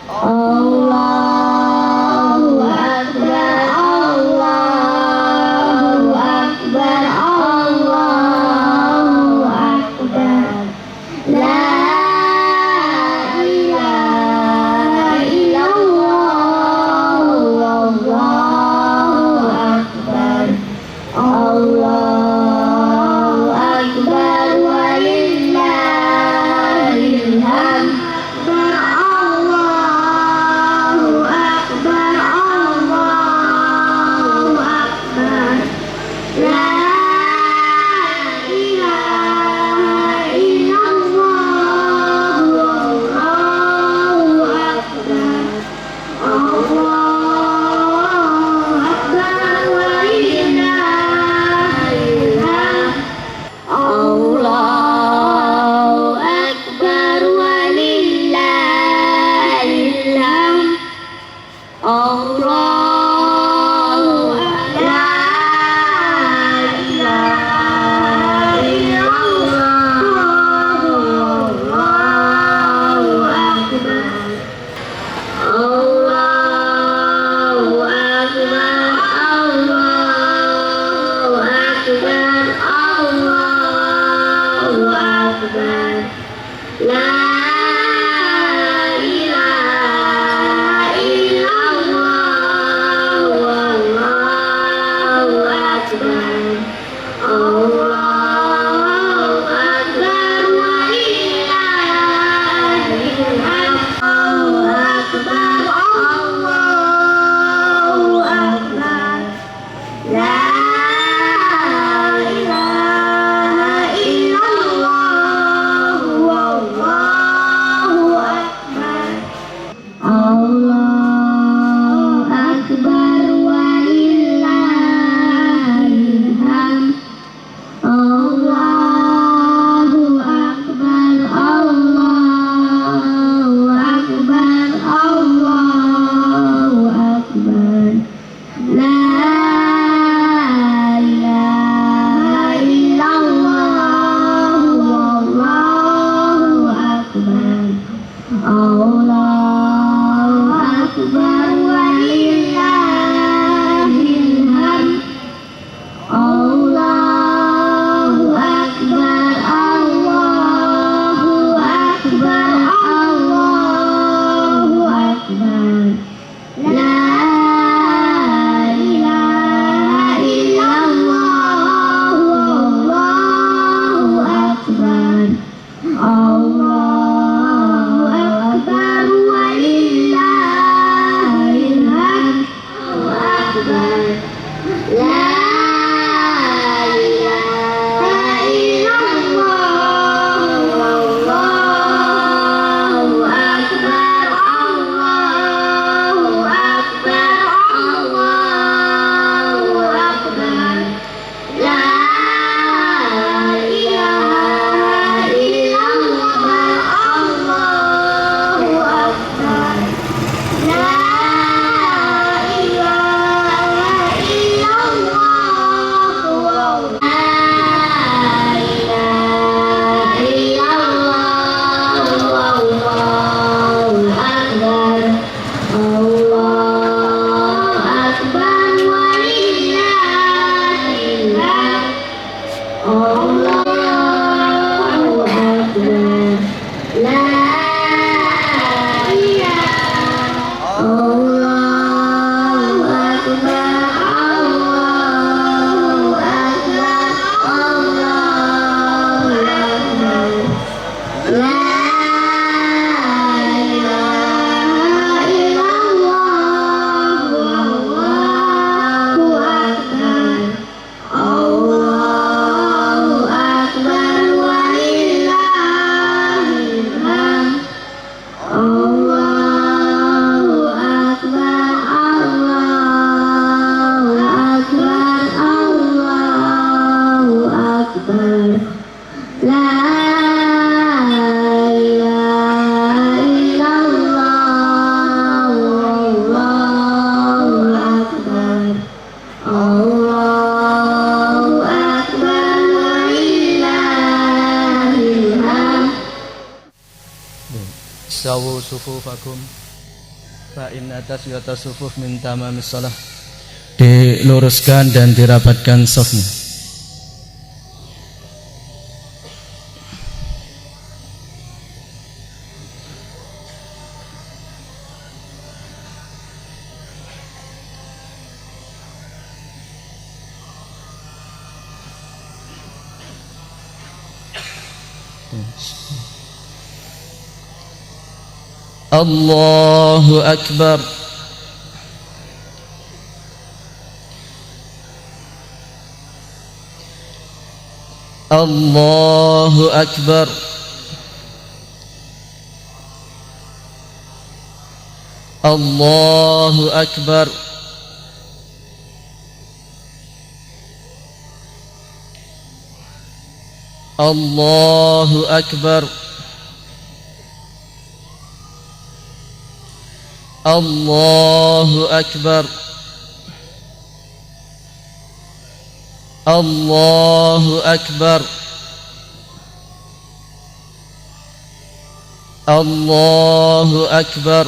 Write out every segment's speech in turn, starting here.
Allahu Akbar, Allahu Akbar, Allahu Akbar. La ilaha illallah, Allahu Akbar, Allahu Akbar, walillahil hamd. Allahu Akbar, Allahu Akbar. La ilaha illallah, Allahu Akbar, Allahu Akbar, walillahil hamd. Allahu Akbar, walillahil hamd. Allahu la ilaha illallah, Allahu Akbar. Allahu Akbar, Allahu Akbar, Allahu Akbar. La ilaha illallah, Allahu Akbar, Allahu Akbar, walillahil hamd. Allahu Akbar, Allahu Akbar. La ilaha illallah, Allahu Akbar. Allahu Akbar, walillahil hamd. Allahu Akbar, Allahu Akbar, Allahu Akbar. La ilaha illallah, Allahu Akbar, Allahu Akbar, walillahil hamd. Allahu Akbar, Allahu Akbar, Allahu Akbar. La ilaha illallah, Allahu Akbar, Allahu Akbar, walillahil hamd. Allahu Akbar. La ilaha illallah, Allahu Akbar, Allahu Akbar, Allahu Akbar. La ilaha illallah, Allahu Akbar. La ilaha illallah, Allahu Akbar, Allahu Akbar, walillahil hamd. Allahu Akbar. La ilaha Allahu Akbar, Allahu Akbar, Allahu Akbar. La ilaha illallah, Allahu Akbar, Allahu Akbar, walillahil hamd. Allahu Akbar, Allahu Akbar, Allahu Akbar. La ilaha illallah, Allahu Akbar, Allahu Akbar, walillahil hamd. Sawu sufufakum fa inna taswiyata sufuf min tamamis shalah. Diluruskan dan dirapatkan shafnya. Allahu Akbar. Allahu Akbar. Allahu Akbar. Allahu Akbar. Allahu Akbar. Allahu Akbar. Allahu Akbar.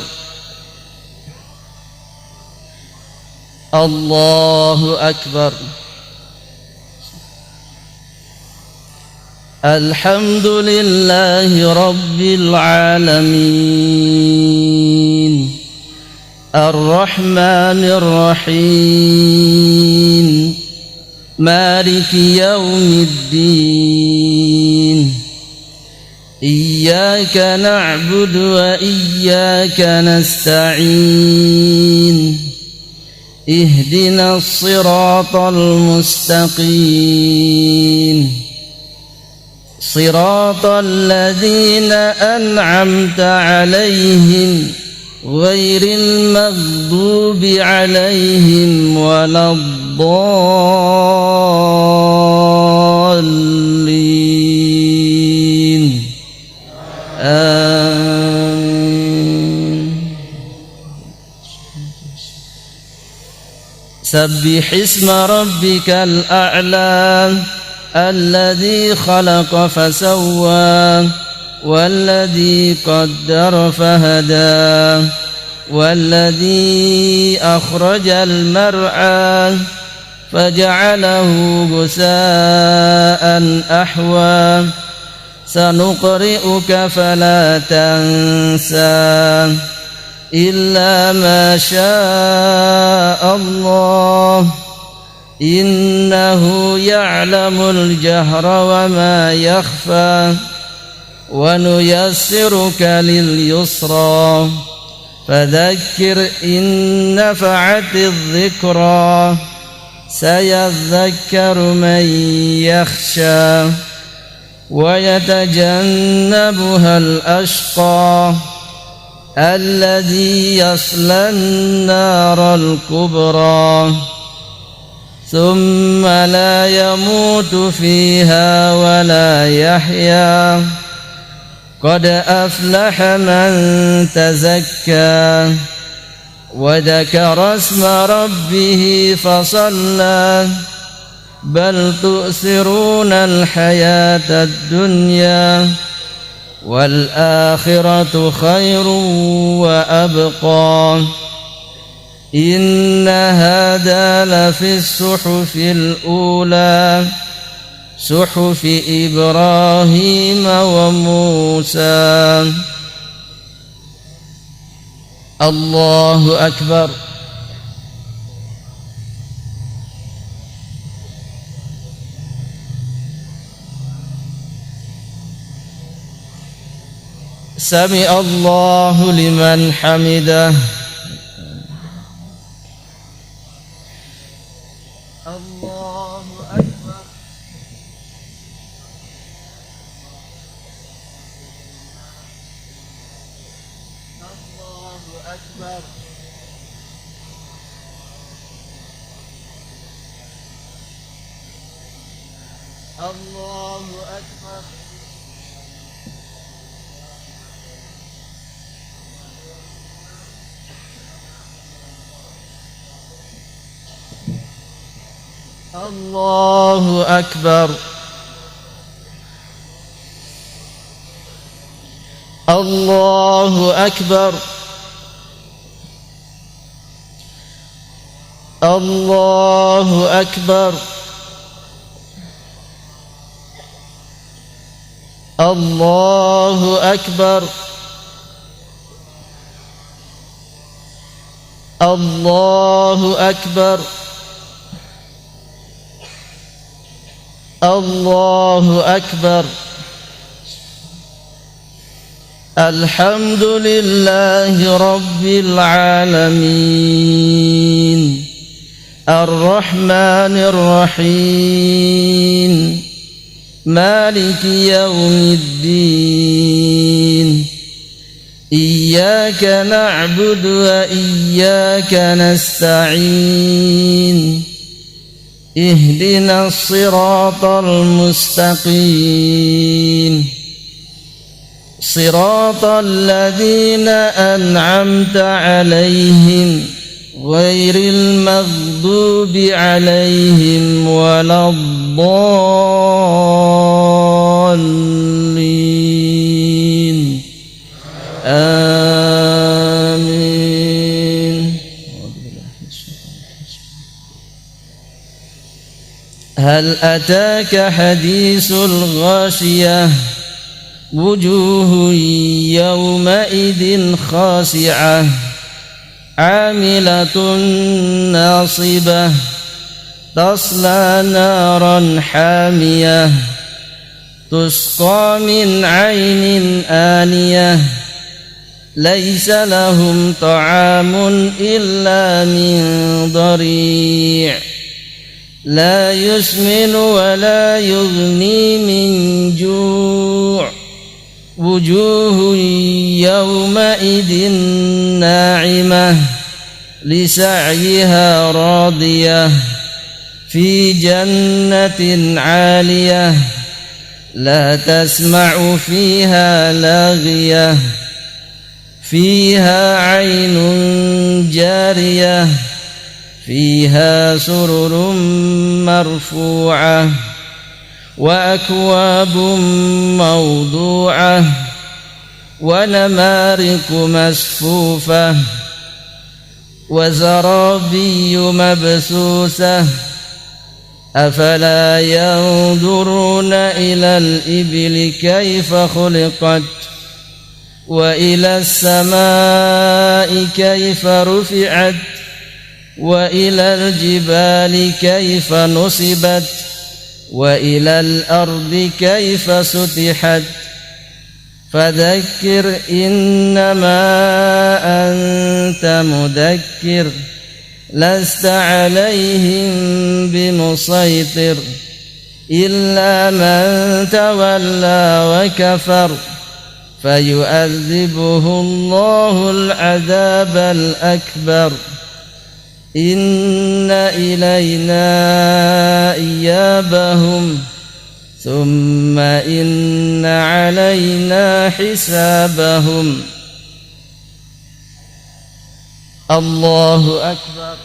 Allahu Akbar. Alhamdulillahi Rabbil Alamin, Ar-Rahmanir Rahim, Maliki Yawmiddin. Iyyaka na'budu wa iyyaka nasta'in. Ihdinas siratal mustaqim. Siratal ladzina an'amta 'alaihim ghairil maghdubi 'alaihim waladdallin. Amin. Sabbih isma rabbikal a'la alladzi khalaqa fasawwa walladzi qaddara fahada walladzi akhrajal mar'a faja'alahu ghusaa'an ahwa sanuqri'uka fala tansa illa ma syaa Allah innahu ya'lamul jahra wa ma yakhfa wa nuyassiruka lil yusra fadhakkir in nafa'atiz dhikra sayadhakkaru man yakhsha wa yatajannabuhal ashqa alladhi yaslan naral kubra ثم لا يموت فيها ولا يحيا قد أفلح من تزكى وذكر اسم ربه فصلى بل تؤثرون الحياة الدنيا والآخرة خير وأبقى إن هذا لفي الصحف الأولى صحف إبراهيم وموسى. الله أكبر. سمع الله لمن حمده. الله أكبر. الله أكبر. الله أكبر. الله أكبر. الله أكبر. الله أكبر الله أكبر الله أكبر الله أكبر الحمد لله رب العالمين الرحمن الرحيم مالك يوم الدين إياك نعبد وإياك نستعين اهدنا الصراط المستقيم صراط الذين أنعمت عليهم غير المغضوب عليهم ولا الضالين آمين. هل أتاك حديث الغاشية وجوه يومئذ خاشعة عاملة ناصبة تصلى نارا حامية تسقى من عين آنية ليس لهم طعام إلا من ضريع لا يسمن ولا يغني من جوع وجوه يومئذ ناعمة لسعيها راضية في جنة عالية لا تسمع فيها لاغية فيها عين جارية فيها سرر مرفوعة وأكواب موضوعة ونمارق مصفوفة وزرابي مبثوثة أفلا ينظرون إلى الإبل كيف خلقت وإلى السماء كيف رفعت وإلى الجبال كيف نصبت وإلى الأرض كيف سطحت فذكر إنما أنت مذكر لست عليهم بمسيطر إلا من تولى وكفر فيؤذبه الله العذاب الأكبر إن إلينا إيابهم ثم إن علينا حسابهم. الله أكبر.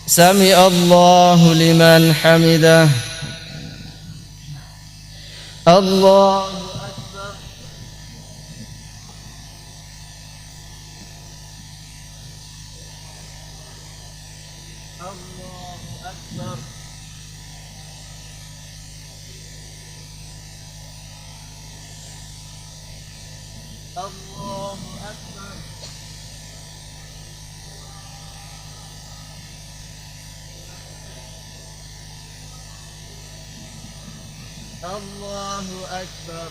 سمع الله لمن حمده. الله أكبر. الله أكبر. الله أكبر. الله أكبر.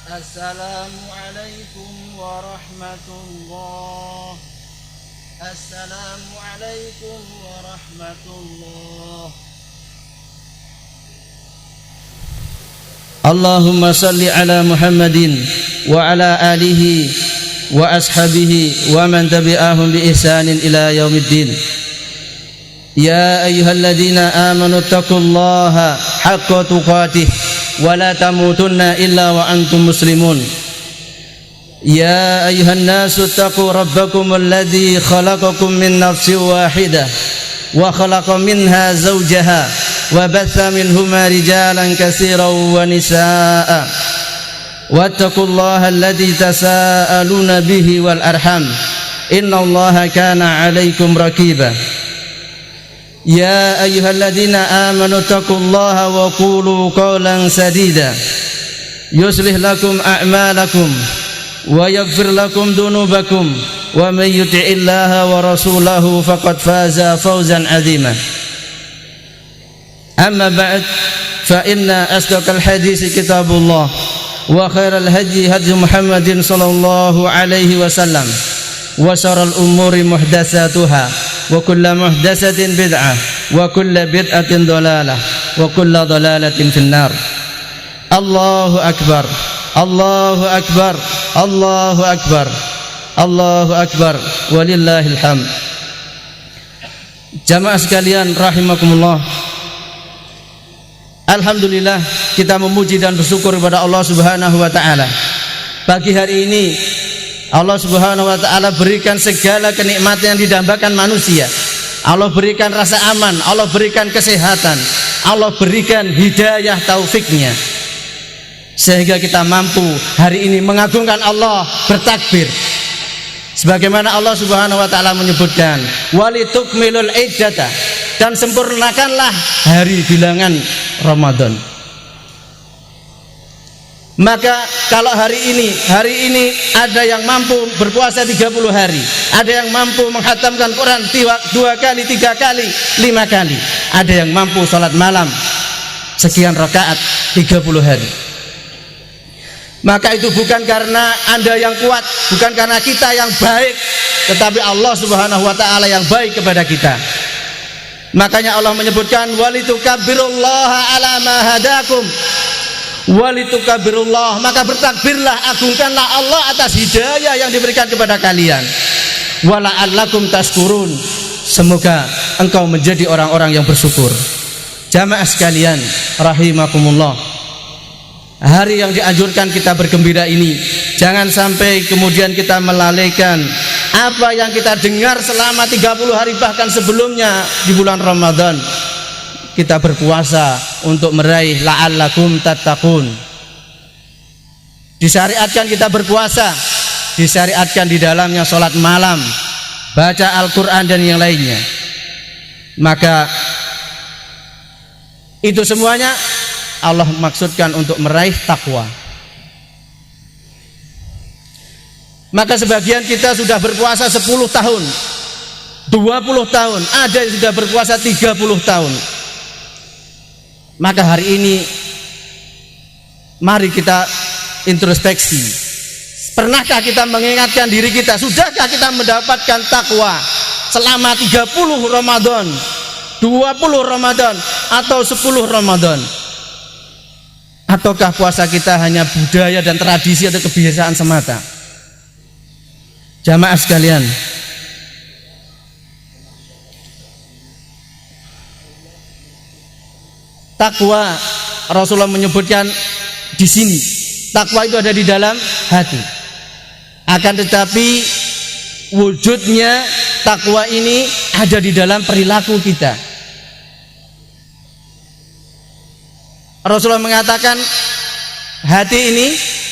Assalamualaikum warahmatullah. Assalamualaikum warahmatullah. Allahumma salli ala Muhammadin wa ala alihi wa ashabihi wa man tabi'ahum bi ihsanin ila yaumiddin. Ya ayyuhalladzina amanu taqullaha haqqa tuqatih wa la tamutunna illa wa antum muslimun. Ya ayyuhan nasu taqu rabbakum alladzi khalaqakum min nafsin wahidah wa khalaqa minha zawjaha wa batha minhuma rijalan katsiran wa nisaa'a wattaqullaha alladzi tasaaluna bihi wal arham innallaha kana 'alaikum raqiba. Ya ayyuhalladzina amanu taqullaha wa qulu qawlan sadida yuslih lakum a'malakum wa yaghfir lakum dhunubakum wa may yuti'illaha wa rasulahu faqad faza fawzan 'azima. Amma ba'd, fa inna asdaqal hadits kitabullah wa khairal hadyi hadyu Muhammadin sallallahu alaihi wasallam wa syarrul umuri muhdatsatuha wa kullu muhdatsatin bid'ah wa kullu bid'atin dhalalah wa kullu dhalalatin finnar. Allahu akbar, Allahu akbar, Allahu akbar, Allahu akbar, walillahil hamd. Jamaah sekalian rahimakumullah, alhamdulillah kita memuji dan bersyukur kepada Allah Subhanahu wa taala. Pagi hari ini Allah Subhanahu wa taala berikan segala kenikmatan yang didambakan manusia. Allah berikan rasa aman, Allah berikan kesehatan, Allah berikan hidayah taufiknya, sehingga kita mampu hari ini mengagungkan Allah, bertakbir. Sebagaimana Allah Subhanahu wa taala menyebutkan, walitukmilul iddata, dan sempurnakanlah hari bilangan Ramadan. Maka kalau hari ini ada yang mampu berpuasa 30 hari, ada yang mampu menghatamkan Quran 2 kali, 3 kali, 5 kali, ada yang mampu sholat malam sekian rakaat 30 hari. Maka itu bukan karena Anda yang kuat, bukan karena kita yang baik, tetapi Allah Subhanahu wa taala yang baik kepada kita. Makanya Allah menyebutkan walitukabbirullaha ala ma hadakum, walitukabirullah, maka bertakbirlah, agungkanlah Allah atas hidayah yang diberikan kepada kalian. Wala'allakum tashkurun, semoga engkau menjadi orang-orang yang bersyukur. Jamaah sekalian rahimakumullah, hari yang dianjurkan kita bergembira ini, jangan sampai kemudian kita melalaikan apa yang kita dengar selama 30 hari bahkan sebelumnya di bulan Ramadan. Kita berpuasa untuk meraih la'allakum tattaqun. Disyariatkan kita berpuasa, disyariatkan di dalamnya sholat malam, baca Al-Quran dan yang lainnya. Maka itu semuanya Allah maksudkan untuk meraih takwa. Maka sebagian kita sudah berpuasa 10 tahun, 20 tahun, ada yang sudah berpuasa 30 tahun. Maka hari ini mari kita introspeksi. Pernahkah kita mengingatkan diri kita, sudahkah kita mendapatkan takwa selama 30 Ramadan, 20 Ramadan atau 10 Ramadan? Ataukah puasa kita hanya budaya dan tradisi atau kebiasaan semata? Jamaah sekalian, takwa Rasulullah menyebutkan di sini, takwa itu ada di dalam hati. Akan tetapi wujudnya takwa ini ada di dalam perilaku kita. Rasulullah mengatakan hati ini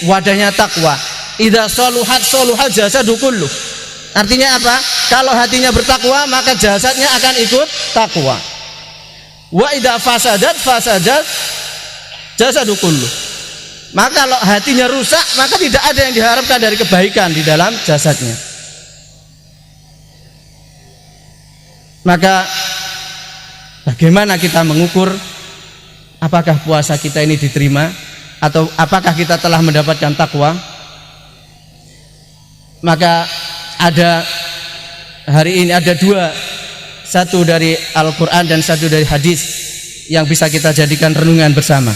wadahnya takwa. Idza saluhat saluhal jasadu kullu. Artinya apa? Kalau hatinya bertakwa maka jasadnya akan ikut takwa. Wa idza fasadat fasadat jasadu kullu. Maka kalau hatinya rusak maka tidak ada yang diharapkan dari kebaikan di dalam jasadnya. Maka bagaimana kita mengukur apakah puasa kita ini diterima? atau apakah kita telah mendapatkan takwa? Maka hari ini ada dua, satu dari Al-Quran dan satu dari hadis yang bisa kita jadikan renungan bersama.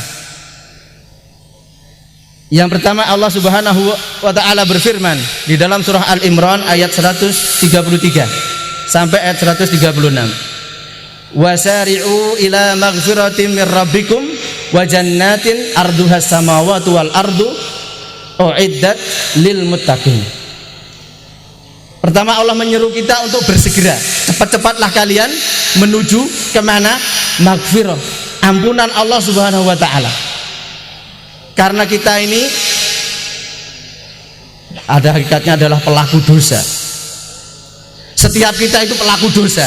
Yang pertama, Allah Subhanahu wa ta'ala berfirman di dalam surah Al-Imran ayat 133 sampai ayat 136. Wasari'u ila maghfiratin mir rabbikum wa jannatin arduhas samawati wal ardu uiddat lil muttaqin. Pertama, Allah menyeru kita untuk bersegera, cepat-cepatlah kalian menuju kemana? Maghfirah, ampunan Allah Subhanahu wa ta'ala. Karena kita ini ada hakikatnya adalah pelaku dosa. Setiap kita itu pelaku dosa.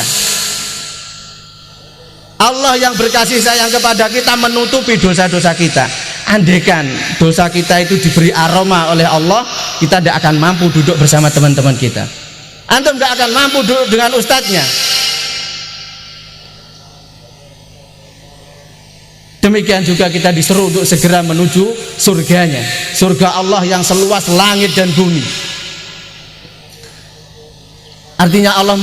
Allah yang berkasih sayang kepada kita menutupi dosa-dosa kita. Andaikan dosa kita itu diberi aroma oleh Allah, kita tidak akan mampu duduk bersama teman-teman kita. Antum tidak akan mampu duduk dengan ustadznya. Demikian juga kita disuruh untuk segera menuju surganya, surga Allah yang seluas langit dan bumi. Artinya Allah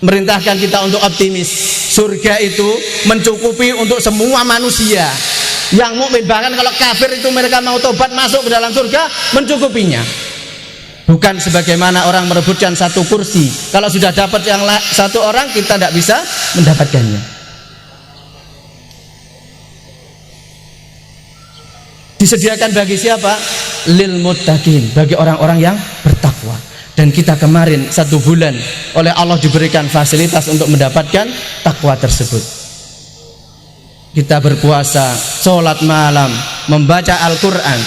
memerintahkan kita untuk optimis. Surga itu mencukupi untuk semua manusia. Yang mukmin, bahkan kalau kafir itu mereka mau tobat masuk ke dalam surga, mencukupinya. Bukan sebagaimana orang merebutkan satu kursi, kalau sudah dapat yang satu orang kita tidak bisa mendapatkannya. Disediakan bagi siapa? Lil muttaqin, bagi orang-orang yang bertakwa. Dan kita kemarin 1 bulan oleh Allah diberikan fasilitas untuk mendapatkan takwa tersebut. Kita berpuasa, sholat malam, membaca Al-Quran.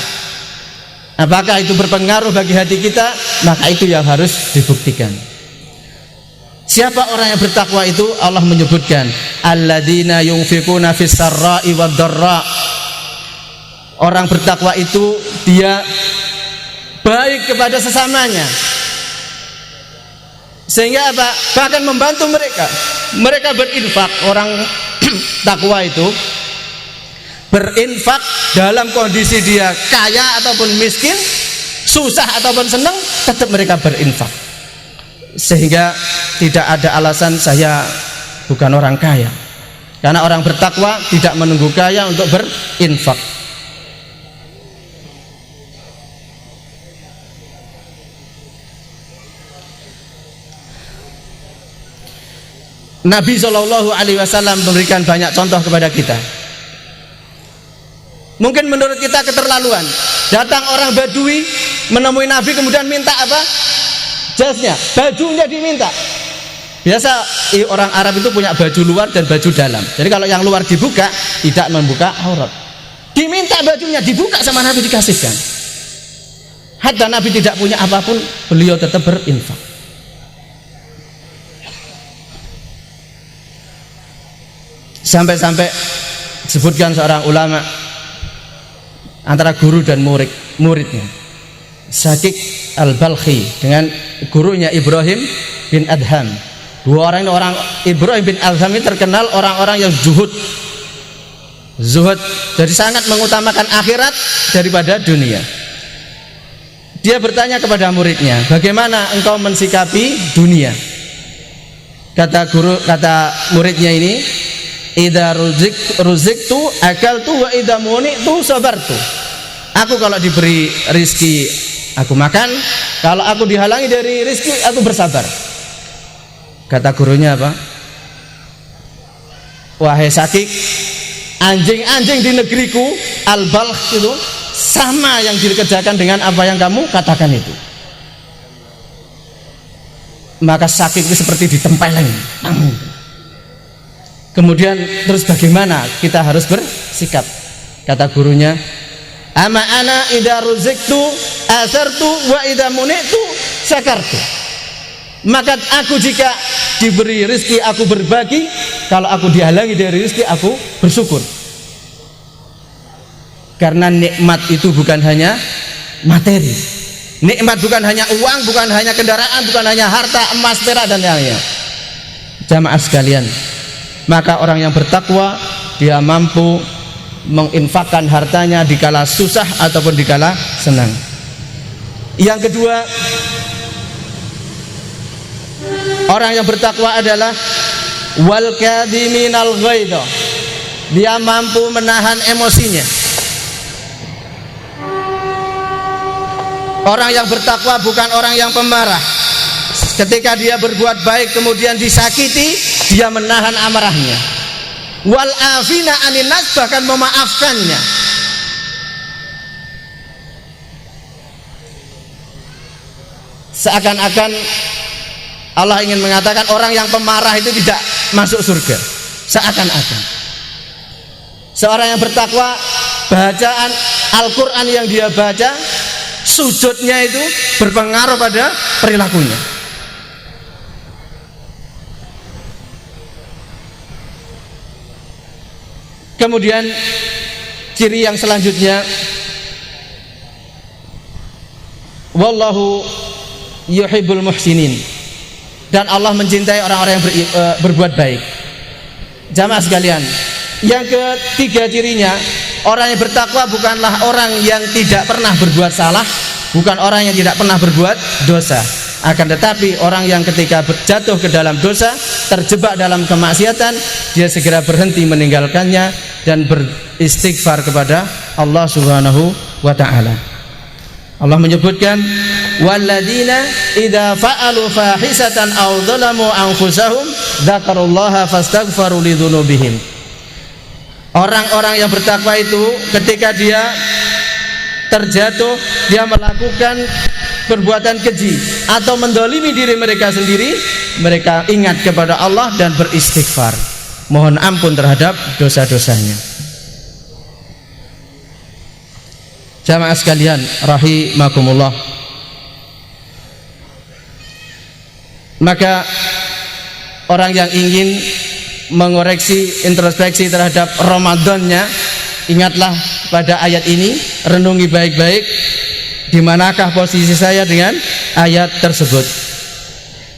Apakah itu berpengaruh bagi hati kita? Maka itu yang harus dibuktikan. Siapa orang yang bertakwa itu? Allah menyebutkan alladzina yunfikuna fis sarra'i wad dharra. Orang bertakwa itu dia baik kepada sesamanya, sehingga apa? Bahkan membantu mereka. Mereka berinfak. Orang takwa itu berinfak dalam kondisi dia kaya ataupun miskin, susah ataupun senang, tetap mereka berinfak. Sehingga tidak ada alasan saya bukan orang kaya, karena orang bertakwa tidak menunggu kaya untuk berinfak. Nabi Shallallahu Alaihi Wasallam memberikan banyak contoh kepada kita. Mungkin menurut kita keterlaluan. Datang orang Badui menemui Nabi kemudian minta apa? Jasnya, bajunya diminta. Biasa orang Arab itu punya baju luar dan baju dalam. Jadi kalau yang luar dibuka tidak membuka aurat. Diminta bajunya dibuka sama Nabi, dikasihkan. Hatta Nabi tidak punya apapun, beliau tetap berinfak. Sampai-sampai disebutkan seorang ulama antara guru dan muridnya, Syakik Al-Balkhi dengan gurunya Ibrahim bin Adham. Dua orang ini, orang Ibrahim bin Adham ini terkenal orang-orang yang zuhud, jadi sangat mengutamakan akhirat daripada dunia. Dia bertanya kepada muridnya, bagaimana engkau mensikapi dunia? Kata muridnya ini, idza ruziktu akaltu wa idza muni'tu sabartu. Aku kalau diberi rizki aku makan, kalau aku dihalangi dari rizki aku bersabar. Kata gurunya apa? Wahai Syakik, anjing-anjing di negeriku Al-Balkh itu sama yang dikerjakan dengan apa yang kamu katakan itu. Maka Syakik itu seperti ditempeleng. Kemudian terus bagaimana kita harus bersikap? Kata gurunya, ama ana idza ruziktu asartu wa idza muni'tu syakartu. Maka aku jika diberi rezeki aku berbagi, kalau aku dihalangi dari rezeki aku bersyukur. Karena nikmat itu bukan hanya materi. Nikmat bukan hanya uang, bukan hanya kendaraan, bukan hanya harta, emas, perak dan lainnya. Jamaah sekalian, maka orang yang bertakwa dia mampu menginfakkan hartanya dikala susah ataupun dikala senang. Yang kedua, orang yang bertakwa adalah wal kadhiminal ghaidha. Dia mampu menahan emosinya. Orang yang bertakwa bukan orang yang pemarah. Ketika dia berbuat baik kemudian disakiti, dia menahan amarahnya. Wal afina anin nas, bahkan memaafkannya. Seakan-akan Allah ingin mengatakan orang yang pemarah itu tidak masuk surga. Seakan-akan. Seorang yang bertakwa, bacaan Al-Quran yang dia baca, sujudnya itu berpengaruh pada perilakunya. Kemudian ciri yang selanjutnya, wallahu yuhibbul muhsinin, dan Allah mencintai orang-orang yang berbuat baik. Jamaah sekalian, yang ketiga cirinya, orang yang bertakwa bukanlah orang yang tidak pernah berbuat salah, bukan orang yang tidak pernah berbuat dosa, akan tetapi orang yang ketika jatuh ke dalam dosa, terjebak dalam kemaksiatan, dia segera berhenti meninggalkannya dan beristighfar kepada Allah Subhanahu wa ta'ala. Allah menyebutkan, walladzina idza fa'alu fahisatan aw dzalamu anfusahum dzakarullaha fastaghfaru lidzunubihim. Orang-orang yang bertakwa itu ketika dia terjatuh, dia melakukan perbuatan keji atau mendolimi diri mereka sendiri, mereka ingat kepada Allah dan beristighfar, mohon ampun terhadap dosa-dosanya. Jamaah sekalian rahimakumullah, maka orang yang ingin mengoreksi introspeksi terhadap Ramadannya, ingatlah pada ayat ini, renungi baik-baik di manakah posisi saya dengan ayat tersebut.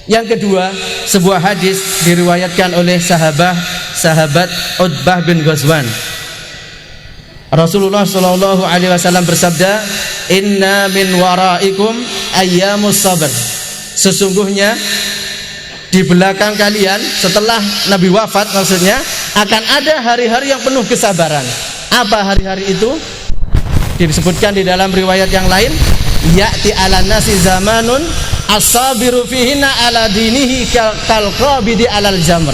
Yang kedua, sebuah hadis diriwayatkan oleh sahabat Utbah bin Ghazwan. Rasulullah Shallallahu Alaihi Wasallam bersabda, Inna min waraikum ayyamus sabr. Sesungguhnya di belakang kalian setelah Nabi wafat, maksudnya akan ada hari-hari yang penuh kesabaran. Apa hari-hari itu? Disebutkan di dalam riwayat yang lain, ya'ti ala nasi zamanun as-sabiru fihinna ala dinihi kalqabidi alal jamr.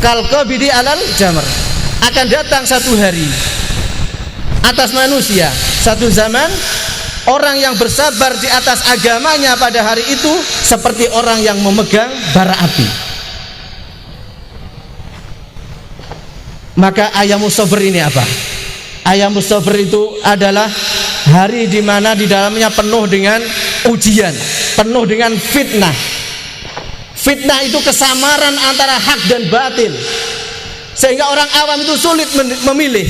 Kalqabidi alal jamr. Akan datang satu hari atas manusia, satu zaman, orang yang bersabar di atas agamanya pada hari itu seperti orang yang memegang bara api. Maka ayamus sabr ini apa? Ayamus sabr itu adalah hari di mana di dalamnya penuh dengan ujian, penuh dengan fitnah. Fitnah itu kesamaran antara hak dan batil, sehingga orang awam itu sulit memilih,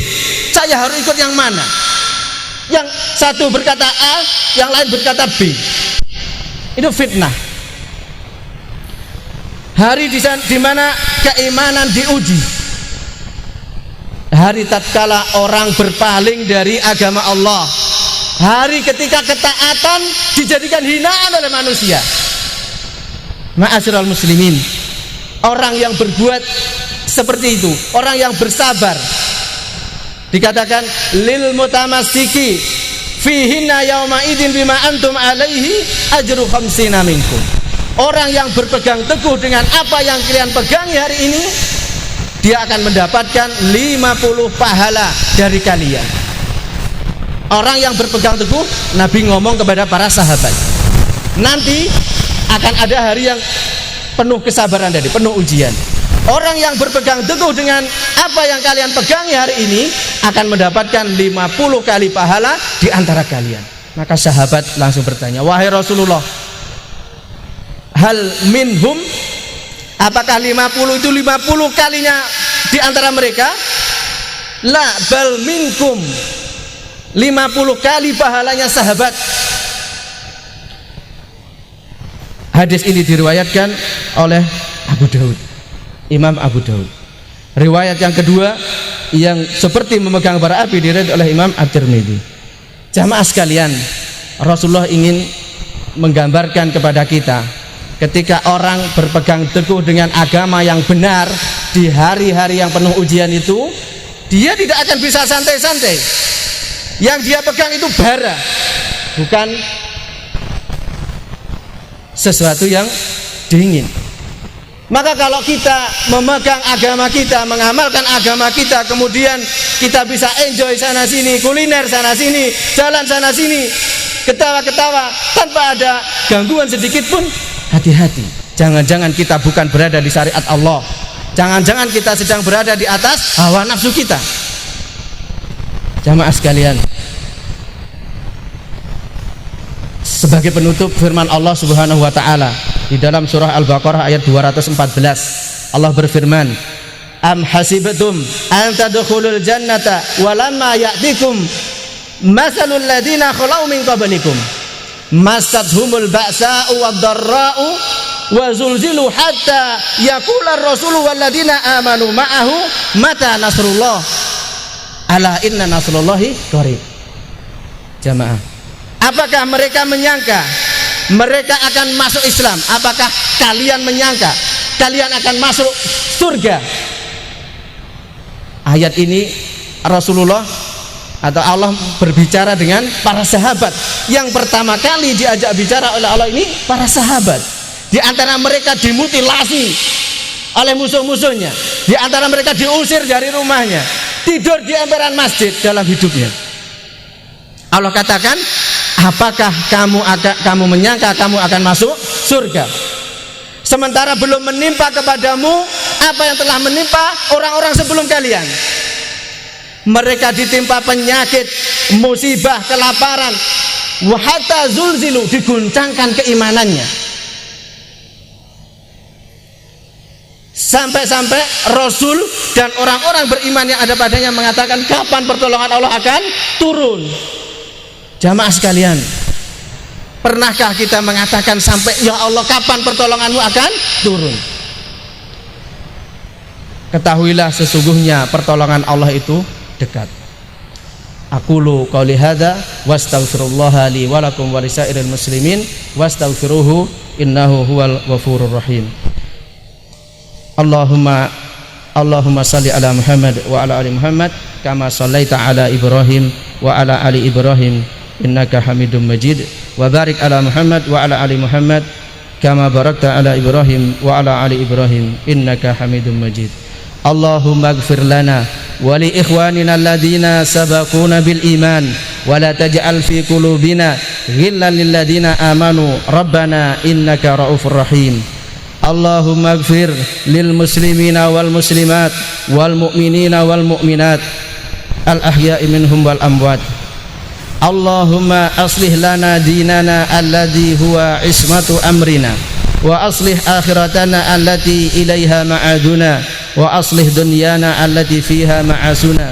saya harus ikut yang mana. Yang satu berkata A, yang lain berkata B. Itu fitnah. Hari di mana keimanan diuji. Hari tatkala orang berpaling dari agama Allah. Hari ketika ketaatan dijadikan hinaan oleh manusia. Ma'asyiral muslimin, orang yang berbuat seperti itu, orang yang bersabar, dikatakan lil mutamassiki fihinna yauma idin bima antum alaihi ajru khamsina minkum. Orang yang berpegang teguh dengan apa yang kalian pegangi hari ini, dia akan mendapatkan 50 pahala dari kalian. Orang yang berpegang teguh, Nabi ngomong kepada para sahabat, nanti akan ada hari yang penuh kesabaran tadi, penuh ujian. Orang yang berpegang teguh dengan apa yang kalian pegangi hari ini akan mendapatkan 50 kali pahala di antara kalian. Maka sahabat langsung bertanya, wahai Rasulullah, hal minhum, apakah 50 itu 50 kalinya di antara mereka? La bal minkum, 50 kali pahalanya sahabat. Hadis ini diriwayatkan oleh Abu Daud, Imam Abu Daud. Riwayat yang kedua, yang seperti memegang bara api diriwayatkan oleh Imam At-Tirmidzi. Jamaah sekalian, Rasulullah ingin menggambarkan kepada kita ketika orang berpegang teguh dengan agama yang benar di hari-hari yang penuh ujian itu, dia tidak akan bisa santai-santai. Yang dia pegang itu bara, bukan sesuatu yang dingin. Maka kalau kita memegang agama kita, mengamalkan agama kita, kemudian kita bisa enjoy sana sini, kuliner sana sini, jalan sana sini, ketawa-ketawa tanpa ada gangguan sedikit pun, hati-hati. Jangan-jangan kita bukan berada di syariat Allah. Jangan-jangan kita sedang berada di atas hawa nafsu kita. Jamaah sekalian, sebagai penutup firman Allah Subhanahu wa taala di dalam surah Al-Baqarah ayat 214, Allah berfirman, am hasibtum an tadkhulul jannata walamma ya'tikum masalul ladina khalau min qablikum massatuhumul ba'sa'u wad-dharra'u wa zulzilu hatta yaqula ar-rasulu wal ladina amanu ma'ahu mata nasrullah ala inna nasrullahi qarib. Jamaah, apakah mereka menyangka mereka akan masuk Islam? Apakah kalian menyangka kalian akan masuk surga? Ayat ini Rasulullah atau Allah berbicara dengan para sahabat. Yang pertama kali diajak bicara oleh Allah ini para sahabat. Di antara mereka dimutilasi oleh musuh-musuhnya. Di antara mereka diusir dari rumahnya, tidur di emperan masjid dalam hidupnya. Allah katakan, apakah kamu menyangka kamu akan masuk surga, sementara belum menimpa kepadamu apa yang telah menimpa orang-orang sebelum kalian? Mereka ditimpa penyakit, musibah, kelaparan, wa hatta zulzilu, diguncangkan keimanannya, sampai-sampai Rasul dan orang-orang beriman yang ada padanya mengatakan, kapan pertolongan Allah akan turun? Jamaah sekalian, pernahkah kita mengatakan sampai, ya Allah, kapan pertolonganmu akan turun? Ketahuilah sesungguhnya pertolongan Allah itu dekat. Aqulu qouli hadza wastaghfirullaha li wa lakum wa lisairil muslimin wastaghfiruhu innahu huwal ghafurur rahim. Allahumma salli ala Muhammad wa ala ali Muhammad kama sallaita ala Ibrahim wa ala ali Ibrahim innaka Hamidum Majid, wa barik ala Muhammad wa ala ali Muhammad kama barakta ala Ibrahim wa ala ali Ibrahim innaka Hamidum Majid. Allahumma ighfir lana wa li ikhwanina alladhina sabaquna bil iman wa la taj'al fi qulubina ghillan lil ladzina amanu rabbana innaka raufur rahim. Allahumma ighfir lil muslimina wal muslimat wal mu'minina wal mu'minat al ahya'i minhum wal amwat. Allahumma aslih lana dinana alladhi huwa ismatu amrina wa aslih akhiratana allati ilaiha ma'aduna wa aslih dunyana allati fiha ma'asuna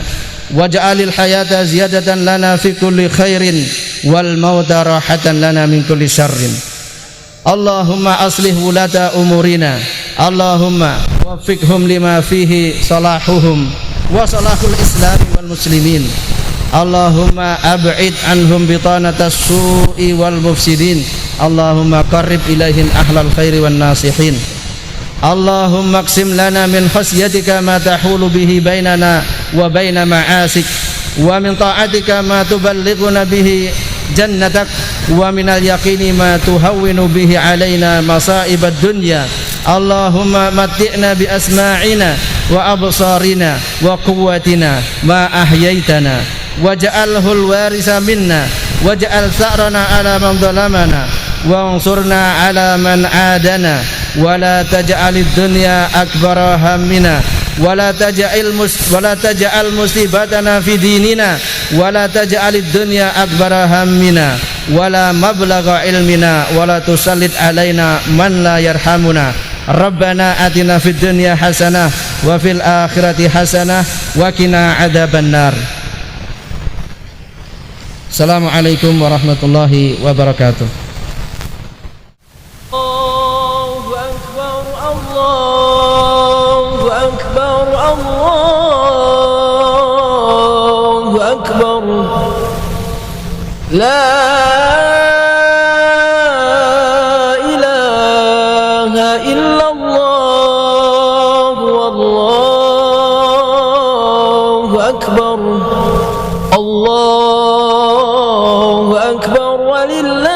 waj'alil hayata ziyadatan lana fi kulli khairin wal mauta rahatan lana min kulli syarrin. Allahumma aslih wulata umurina, Allahumma waffiqhum lima fihi salahuhum wa salahul islami wal muslimin. Allahumma ab'id anhum bitanatas su'i wal mufsidin. Allahumma qarrib ilaihim ahlal khairi wan nasihin. Allahumma aqsim lana min khasyatika ma tahulu bihi bainana wa baina ma'asik, wa min ta'atika ma tuballighuna bihi jannatak, wa minal yaqini ma tuhawwinu bihi alaina masa'ibad dunya. Allahumma matti'na bi asma'ina wa absarina wa quwwatina ma ahyaitana waj'alhu al-warisa minna waj'al sa'rana ala man zalamana wansurna ala man adana wa la taj'alid dunya akbara hammina wa la taj'al musibatana fi dinina wa la taj'alid dunya akbara hammina wa la mablagha ilmina wa la tusallit alaina man la yarhamuna. Rabbana atina fid dunya hasanah wa fil akhirati hasanah wa qina adzaban nar. Assalamualaikum warahmatullahi wabarakatuh. Allahu Akbar, Allahu Akbar, Allah أكبر لا إله إلا الله والله أكبر الله أكبر ولله